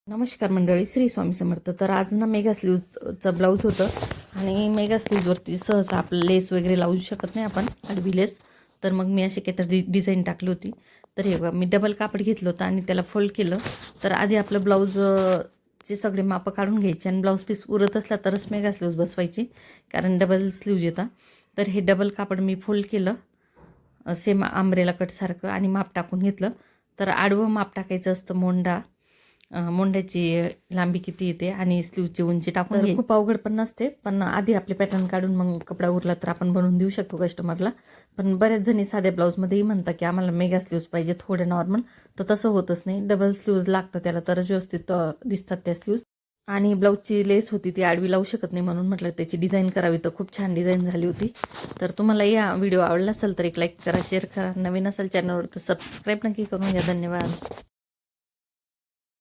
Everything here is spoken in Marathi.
नमस्कार मंडळी, श्री स्वामी समर्थ. तर आज ना मेगा स्लीवचं ब्लाऊज होतं आणि मेगा स्लीववरती सहसा आपलं लेस वगैरे लावू शकत नाही आपण, आडवी लेस. तर मग मी अशी काहीतरी डिझाईन टाकली होती. तर हे बघा, मी डबल कापड घेतलं होतं आणि त्याला फोल्ड केलं. तर आधी आपलं ब्लाऊज चे सगळे मापं काढून घ्यायचे आणि ब्लाऊज पीस उरत असला तरच मेगा स्लीव्ज बसवायची, कारण डबल स्लीव्ज येतात. तर हे डबल कापड मी फोल्ड केलं सेम आंब्रेला कटसारखं आणि माप टाकून घेतलं. तर आडवं माप टाकायचं असतं मोंढ्याची लांबी किती येते आणि स्लीवची उंची टाकून घ्यायची. खूप अवघड पण नसते, पण आधी आपले पॅटर्न काढून मग कपडा उरला तर आपण बनवून देऊ शकतो कस्टमरला. पण बऱ्याच जणी साध्या ब्लाऊजमध्येही म्हणतात की आम्हाला मेगा स्लीव्ज पाहिजे थोडे नॉर्मल, तर तसं होतच नाही. डबल स्लीव्ज लागतं त्याला, तरच व्यवस्थित दिसतात त्या स्लीव्ज. आणि ब्लाऊजची लेस होती ती आडवी लावू शकत नाही, म्हणून म्हटलं त्याची डिझाईन करावी. तर खूप छान डिझाईन झाली होती. तर तुम्हाला या व्हिडिओ आवडला असेल तर एक लाईक करा, शेअर करा. नवीन असेल चॅनलवर तर सबस्क्राईब नक्की करून घ्या. धन्यवाद.